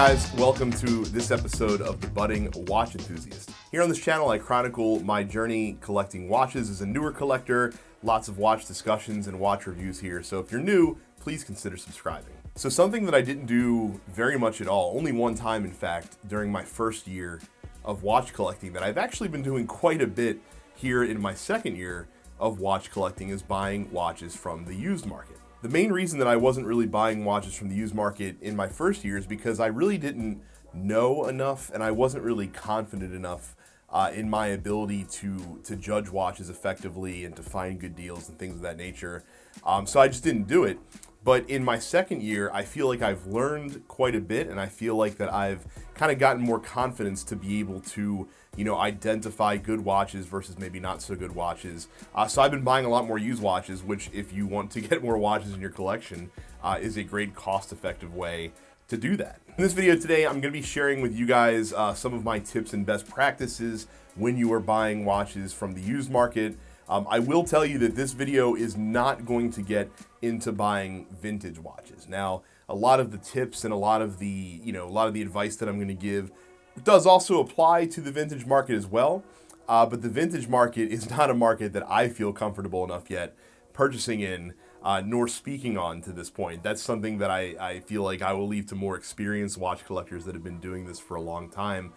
guys, welcome to this episode of the Budding Watch Enthusiast. Here on this channel, I chronicle my journey collecting watches as a newer collector, lots of watch discussions and watch reviews here, so if you're new, please consider subscribing. So something that I didn't do very much at all, only one time in fact, during my first year of watch collecting that I've actually been doing quite a bit here in my second year of watch collecting is buying watches from the used market. The main reason that I wasn't really buying watches from the used market in my first year is because I really didn't know enough and I wasn't really confident enough in my ability to judge watches effectively and to find good deals and things of that nature. So I just didn't do it. But in my second year, I feel like I've learned quite a bit, and I feel like that I've kind of gotten more confidence to be able to, identify good watches versus maybe not so good watches. So I've been buying a lot more used watches, which if you want to get more watches in your collection, is a great cost-effective way to do that. In this video today, I'm going to be sharing with you guys some of my tips and best practices when you are buying watches from the used market. I will tell you that this video is not going to get into buying vintage watches. Now, a lot of the tips and a lot of the advice that I'm going to give does also apply to the vintage market as well. But the vintage market is not a market that I feel comfortable enough yet purchasing in, nor speaking on to this point. That's something that I feel like I will leave to more experienced watch collectors that have been doing this for a long time.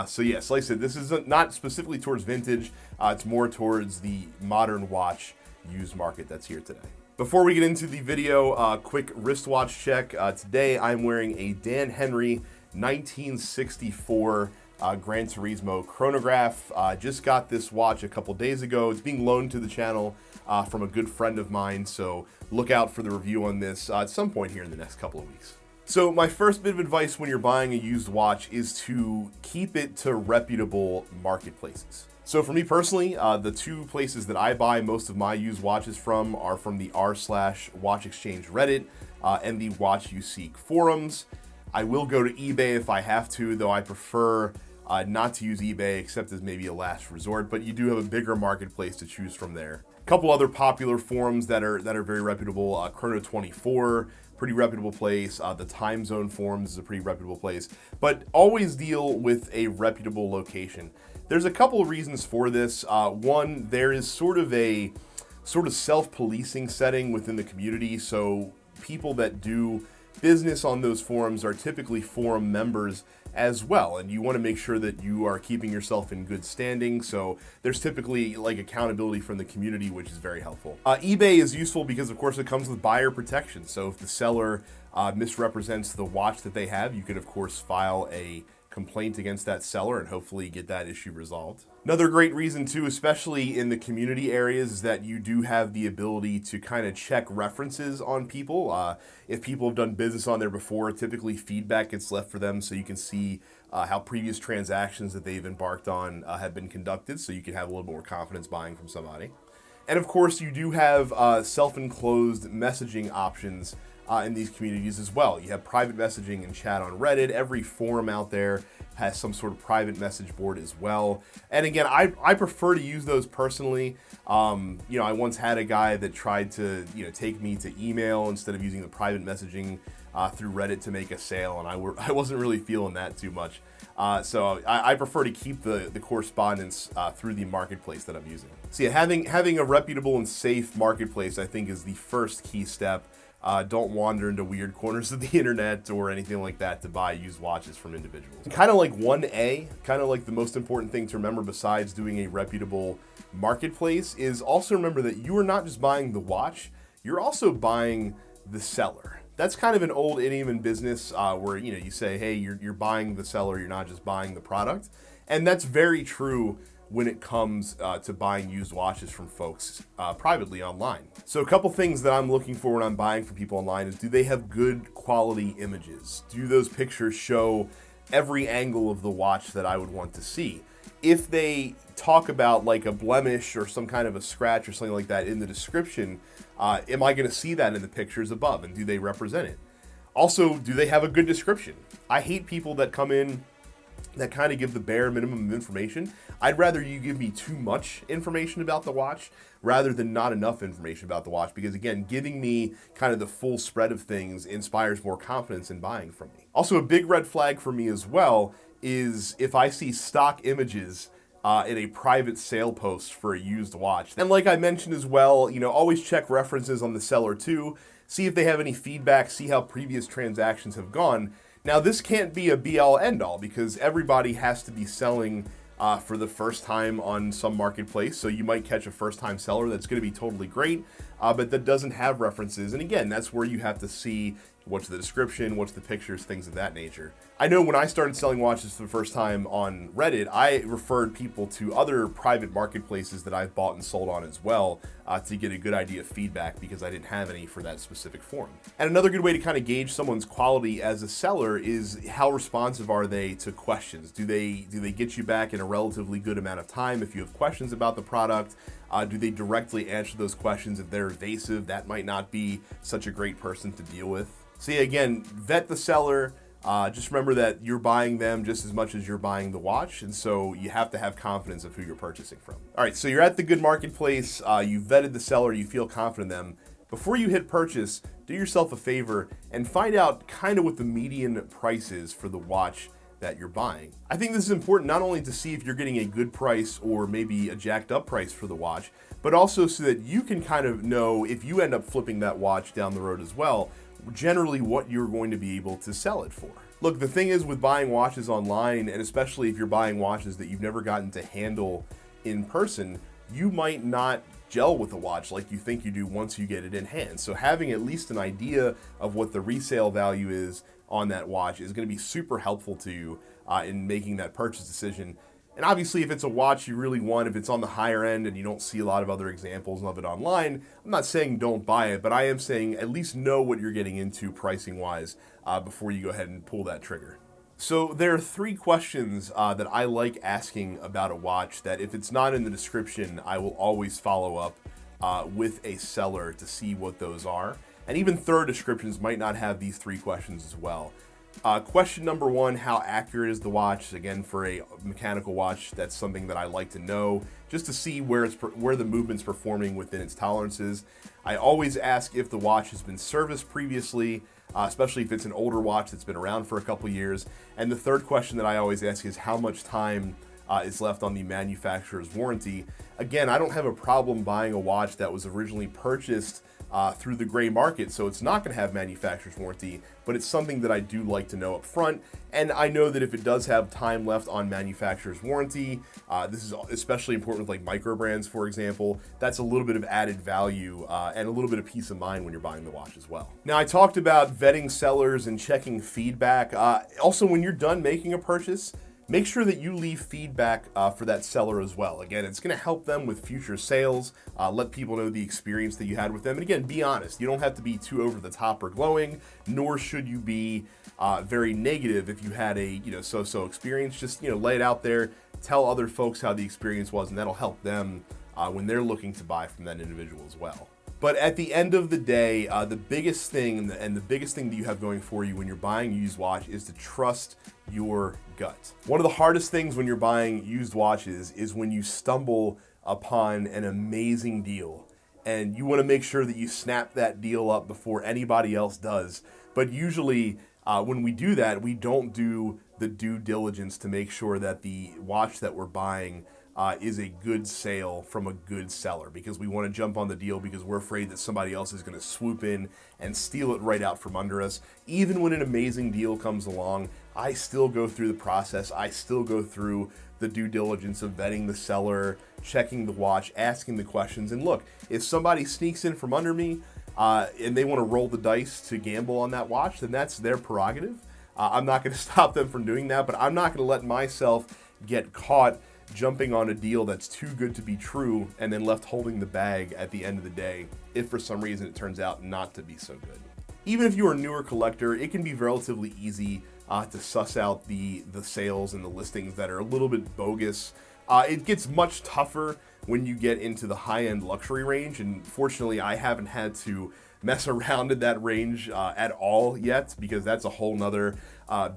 So yes, like I said, this is not specifically towards vintage. It's more towards the modern watch used market that's here today. Before we get into the video, quick wristwatch check. Today I'm wearing a Dan Henry 1964 Gran Turismo chronograph. Just got this watch a couple days ago. It's being loaned to the channel from a good friend of mine, so look out for the review on this at some point here in the next couple of weeks. So my first bit of advice when you're buying a used watch is to keep it to reputable marketplaces. So for me personally, the two places that I buy most of my used watches from are from the r/Watch Exchange Reddit and the Watch You Seek forums. I will go to eBay if I have to, though I prefer not to use eBay except as maybe a last resort, but you do have a bigger marketplace to choose from there. A couple other popular forums that are very reputable, Chrono24, pretty reputable place. The Time Zone forums is a pretty reputable place, but always deal with a reputable location. There's a couple of reasons for this. One, there is sort of self-policing setting within the community, so people that do business on those forums are typically forum members as well, and you want to make sure that you are keeping yourself in good standing, so there's typically accountability from the community, which is very helpful. eBay is useful because of course it comes with buyer protection, so if the seller misrepresents the watch that they have, you could of course file a complaint against that seller and hopefully get that issue resolved. Another great reason too, especially in the community areas, is that you do have the ability to kind of check references on people. If people have done business on there before, typically feedback gets left for them so you can see how previous transactions that they've embarked on have been conducted, so you can have a little more confidence buying from somebody. And of course, you do have self-enclosed messaging options in these communities as well. You have private messaging and chat on Reddit. Every forum out there has some sort of private message board as well. And again, I prefer to use those personally. I once had a guy that tried to take me to email instead of using the private messaging through Reddit to make a sale, and I wasn't really feeling that too much. So I prefer to keep the correspondence through the marketplace that I'm using. So yeah, having a reputable and safe marketplace, I think, is the first key step. Don't wander into weird corners of the internet or anything like that to buy used watches from individuals. Kind of like 1A, kind of like the most important thing to remember besides doing a reputable marketplace is also remember that you are not just buying the watch, you're also buying the seller. That's kind of an old idiom in business where you say, hey, you're buying the seller, you're not just buying the product. And that's very true when it comes to buying used watches from folks privately online. So a couple things that I'm looking for when I'm buying from people online is, do they have good quality images? Do those pictures show every angle of the watch that I would want to see? If they talk about a blemish or some kind of a scratch or something like that in the description, am I going to see that in the pictures above, and do they represent it? Also, do they have a good description? I hate people that come in that kind of give the bare minimum of information. I'd rather you give me too much information about the watch rather than not enough information about the watch, because again, giving me kind of the full spread of things inspires more confidence in buying from me. Also, a big red flag for me as well is if I see stock images in a private sale post for a used watch. And like I mentioned as well, always check references on the seller too, see if they have any feedback, see how previous transactions have gone. Now, this can't be a be-all, end-all, because everybody has to be selling for the first time on some marketplace. So you might catch a first-time seller that's going to be totally great, but that doesn't have references. And again, that's where you have to see what's the description, what's the pictures, things of that nature. I know when I started selling watches for the first time on Reddit, I referred people to other private marketplaces that I've bought and sold on as well to get a good idea of feedback, because I didn't have any for that specific forum. And another good way to kind of gauge someone's quality as a seller is how responsive are they to questions? Do they get you back in a relatively good amount of time if you have questions about the product? Do they directly answer those questions? If they're evasive, that might not be such a great person to deal with. So yeah, again, vet the seller. Just remember that you're buying them just as much as you're buying the watch, and so you have to have confidence of who you're purchasing from. All right, so you're at the good marketplace, you vetted the seller, you feel confident in them. Before you hit purchase, do yourself a favor and find out kind of what the median price is for the watch that you're buying. I think this is important not only to see if you're getting a good price or maybe a jacked up price for the watch, but also so that you can kind of know, if you end up flipping that watch down the road as well, generally what you're going to be able to sell it for. Look, the thing is with buying watches online, and especially if you're buying watches that you've never gotten to handle in person, you might not gel with a watch like you think you do once you get it in hand. So having at least an idea of what the resale value is on that watch is going to be super helpful to you in making that purchase decision. And obviously, if it's a watch you really want, if it's on the higher end and you don't see a lot of other examples of it online, I'm not saying don't buy it, but I am saying at least know what you're getting into pricing-wise before you go ahead and pull that trigger. So there are 3 questions that I like asking about a watch that if it's not in the description, I will always follow up with a seller to see what those are. And even third descriptions might not have these 3 questions as well. Question number 1, how accurate is the watch? Again, for a mechanical watch, that's something that I like to know just to see where the movement's performing within its tolerances. I always ask if the watch has been serviced previously, especially if it's an older watch that's been around for a couple years. And the third question that I always ask is how much time is left on the manufacturer's warranty. Again, I don't have a problem buying a watch that was originally purchased through the gray market, so it's not going to have manufacturer's warranty, but it's something that I do like to know up front. And I know that if it does have time left on manufacturer's warranty, this is especially important with like micro brands, for example, that's a little bit of added value and a little bit of peace of mind when you're buying the watch as well. Now, I talked about vetting sellers and checking feedback. Also, when you're done making a purchase, make sure that you leave feedback for that seller as well. Again, it's going to help them with future sales. Let people know the experience that you had with them. And again, be honest. You don't have to be too over the top or glowing, nor should you be very negative if you had a so-so experience. Just lay it out there. Tell other folks how the experience was, and that'll help them when they're looking to buy from that individual as well. But at the end of the day, the biggest thing and the biggest thing that you have going for you when you're buying a used watch is to trust your gut. One of the hardest things when you're buying used watches is when you stumble upon an amazing deal and you want to make sure that you snap that deal up before anybody else does. But usually when we do that, we don't do the due diligence to make sure that the watch that we're buying is a good sale from a good seller, because we want to jump on the deal because we're afraid that somebody else is going to swoop in and steal it right out from under us. Even when an amazing deal comes along, I still go through the process. I still go through the due diligence of vetting the seller, checking the watch, asking the questions. And look, if somebody sneaks in from under me and they want to roll the dice to gamble on that watch, then that's their prerogative. I'm not going to stop them from doing that, but I'm not going to let myself get caught jumping on a deal that's too good to be true and then left holding the bag at the end of the day if for some reason it turns out not to be so good. Even if you're a newer collector, it can be relatively easy to suss out the sales and the listings that are a little bit bogus. It gets much tougher when you get into the high-end luxury range. And fortunately, I haven't had to mess around in that range at all yet, because that's a whole nother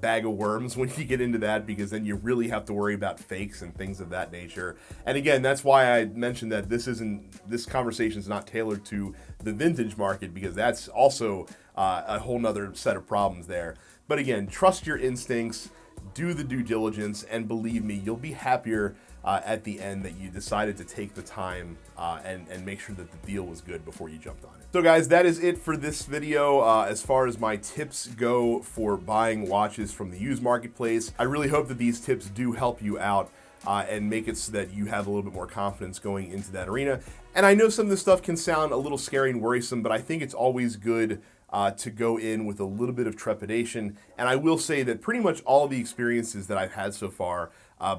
bag of worms when you get into that, because then you really have to worry about fakes and things of that nature. And again, that's why I mentioned that this conversation is not tailored to the vintage market, because that's also a whole nother set of problems there. But again, trust your instincts, do the due diligence, and believe me, you'll be happier at the end that you decided to take the time and make sure that the deal was good before you jumped on it. So guys, that is it for this video as far as my tips go for buying watches from the used marketplace. I really hope that these tips do help you out and make it so that you have a little bit more confidence going into that arena. And I know some of this stuff can sound a little scary and worrisome, but I think it's always good to go in with a little bit of trepidation. And I will say that pretty much all of the experiences that I've had so far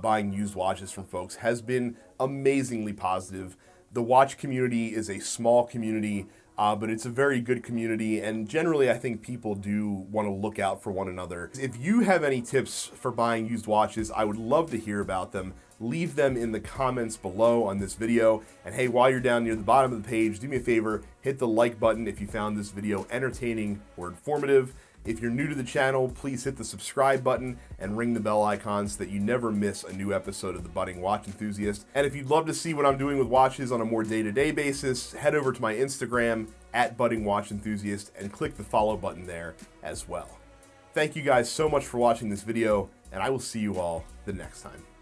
buying used watches from folks has been amazingly positive. The watch community is a small community, but it's a very good community, and generally I think people do want to look out for one another. If you have any tips for buying used watches, I would love to hear about them. Leave them in the comments below on this video. And hey, while you're down near the bottom of the page, do me a favor, hit the like button if you found this video entertaining or informative. If you're new to the channel, please hit the subscribe button and ring the bell icon so that you never miss a new episode of the Budding Watch Enthusiast. And if you'd love to see what I'm doing with watches on a more day-to-day basis, head over to my Instagram @Budding Watch Enthusiast and click the follow button there as well. Thank you guys so much for watching this video, and I will see you all the next time.